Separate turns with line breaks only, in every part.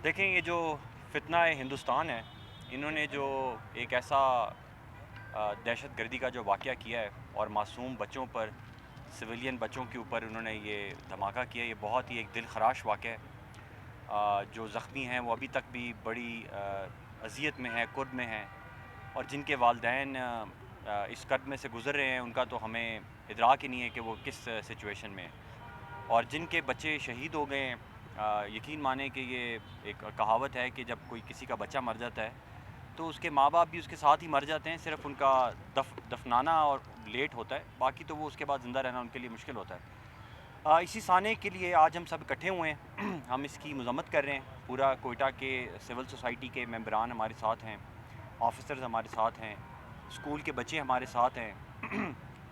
دیکھیں، یہ جو فتنہ ہندوستان ہے، انہوں نے جو ایک ایسا دہشت گردی کا جو واقعہ کیا ہے اور معصوم بچوں پر، سویلین بچوں کے اوپر انہوں نے یہ دھماکہ کیا، یہ بہت ہی ایک دل خراش واقعہ ہے۔ جو زخمی ہیں وہ ابھی تک بھی بڑی اذیت میں ہیں، کرب میں ہیں، اور جن کے والدین اس کرب میں سے گزر رہے ہیں، ان کا تو ہمیں ادراک ہی نہیں ہے کہ وہ کس سچویشن میں ہیں، اور جن کے بچے شہید ہو گئے ہیں۔ یقین مانیں کہ یہ ایک کہاوت ہے کہ جب کوئی کسی کا بچہ مر جاتا ہے تو اس کے ماں باپ بھی اس کے ساتھ ہی مر جاتے ہیں، صرف ان کا دفنانا اور لیٹ ہوتا ہے، باقی تو وہ اس کے بعد زندہ رہنا ان کے لیے مشکل ہوتا ہے۔ اسی سانے کے لیے آج ہم سب اکٹھے ہوئے ہیں، ہم اس کی مذمت کر رہے ہیں۔ پورا کوئٹہ کے سول سوسائٹی کے ممبران ہمارے ساتھ ہیں، آفیسرز ہمارے ساتھ ہیں، اسکول کے بچے ہمارے ساتھ ہیں،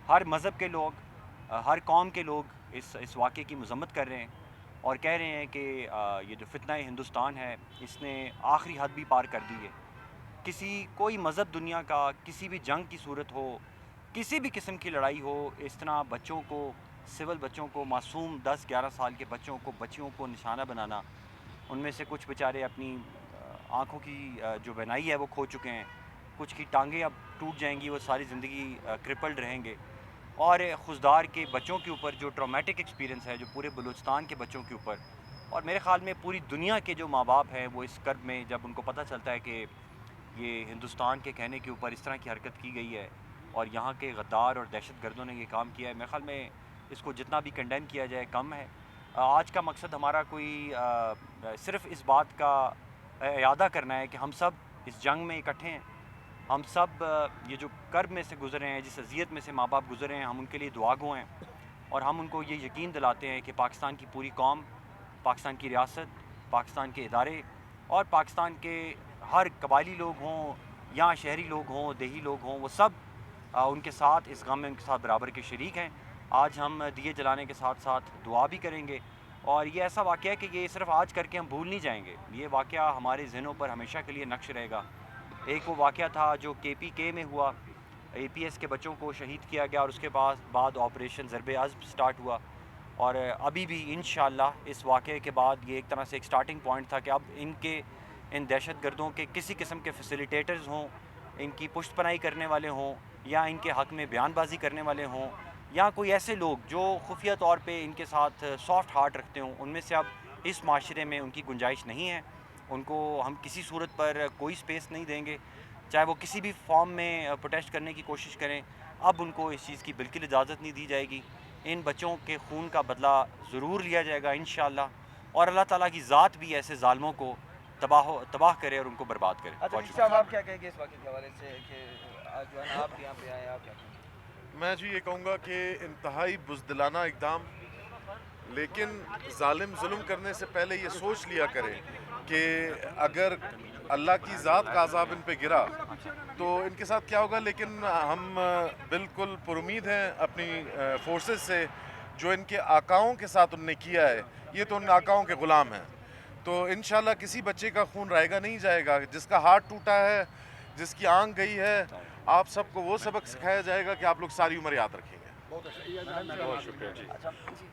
ہر مذہب کے لوگ، ہر قوم کے لوگ اس واقعے کی مذمت کر رہے ہیں، اور کہہ رہے ہیں کہ یہ جو فتنہ ہندوستان ہے اس نے آخری حد بھی پار کر دی ہے۔ کوئی مذہب دنیا کا کسی بھی جنگ کی صورت ہو، کسی بھی قسم کی لڑائی ہو، اس طرح بچوں کو، سول بچوں کو، معصوم 10-11 سال کے بچیوں کو نشانہ بنانا، ان میں سے کچھ بیچارے اپنی آنکھوں کی جو بینائی ہے وہ کھو چکے ہیں، کچھ کی ٹانگیں اب ٹوٹ جائیں گی، وہ ساری زندگی کرپلڈ رہیں گے، اور خضدار کے بچوں کے اوپر جو ٹرامیٹک ایکسپیرینس ہے، جو پورے بلوچستان کے بچوں کے اوپر، اور میرے خیال میں پوری دنیا کے جو ماں باپ ہیں وہ اس کرب میں، جب ان کو پتہ چلتا ہے کہ یہ ہندوستان کے کہنے کے اوپر اس طرح کی حرکت کی گئی ہے اور یہاں کے غدار اور دہشت گردوں نے یہ کام کیا ہے، میرے خیال میں اس کو جتنا بھی کنڈیم کیا جائے کم ہے۔ آج کا مقصد ہمارا کوئی صرف اس بات کا اعادہ کرنا ہے کہ ہم سب اس جنگ میں اکٹھے ہیں، ہم سب یہ جو کرب میں سے گزرے ہیں، جس اذیت میں سے ماں باپ گزرے ہیں، ہم ان کے لیے دعا گو ہیں، اور ہم ان کو یہ یقین دلاتے ہیں کہ پاکستان کی پوری قوم، پاکستان کی ریاست، پاکستان کے ادارے، اور پاکستان کے ہر قبائلی لوگ ہوں یا شہری لوگ ہوں، دیہی لوگ ہوں، وہ سب ان کے ساتھ اس غم میں ان کے ساتھ برابر کے شریک ہیں۔ آج ہم دیے جلانے کے ساتھ ساتھ دعا بھی کریں گے، اور یہ ایسا واقعہ ہے کہ یہ صرف آج کر کے ہم بھول نہیں جائیں گے، یہ واقعہ ہمارے ذہنوں پر ہمیشہ کے لیے نقش رہے گا۔ ایک وہ واقعہ تھا جو KPK میں ہوا، APS کے بچوں کو شہید کیا گیا، اور اس کے بعد آپریشن ضرب عضب سٹارٹ ہوا، اور ابھی بھی انشاءاللہ اس واقعے کے بعد یہ ایک طرح سے ایک سٹارٹنگ پوائنٹ تھا کہ اب ان دہشت گردوں کے کسی قسم کے فیسیلیٹیٹرز ہوں، ان کی پشت پناہی کرنے والے ہوں، یا ان کے حق میں بیان بازی کرنے والے ہوں، یا کوئی ایسے لوگ جو خفیہ طور پہ ان کے ساتھ سافٹ ہارٹ رکھتے ہوں، ان میں سے اب اس معاشرے میں ان کی گنجائش نہیں ہے۔ ان کو ہم کسی صورت پر کوئی سپیس نہیں دیں گے، چاہے وہ کسی بھی فارم میں پروٹیسٹ کرنے کی کوشش کریں، اب ان کو اس چیز کی بالکل اجازت نہیں دی جائے گی۔ ان بچوں کے خون کا بدلہ ضرور لیا جائے گا انشاءاللہ، اور اللہ تعالیٰ کی ذات بھی ایسے ظالموں کو تباہ کرے اور ان کو برباد کرے۔
اچھا جی صاحب، آپ کیا کہیں گے اس واقعے کے حوالے سے کہ آج جو ہے نا آپ یہاں پہ آئے، آپ کیا کہیں گے؟
میں جی یہ کہوں گا کہ انتہائی بزدلانہ اقدام، لیکن ظالم ظلم کرنے سے پہلے یہ سوچ لیا کرے کہ اگر اللہ کی ذات کا عذاب ان پہ گرا تو ان کے ساتھ کیا ہوگا۔ لیکن ہم بالکل پر امید ہیں اپنی فورسز سے، جو ان کے آقاؤں کے ساتھ ان نے کیا ہے، یہ تو ان آقاؤں کے غلام ہیں، تو انشاءاللہ کسی بچے کا خون رائیگا نہیں جائے گا۔ جس کا ہاتھ ٹوٹا ہے، جس کی آنکھ گئی ہے، آپ سب کو وہ سبق سکھایا جائے گا کہ آپ لوگ ساری عمر یاد رکھیں گے۔
بہت شکریہ جی۔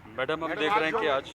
میڈم، ہم دیکھ رہے ہیں کہ آج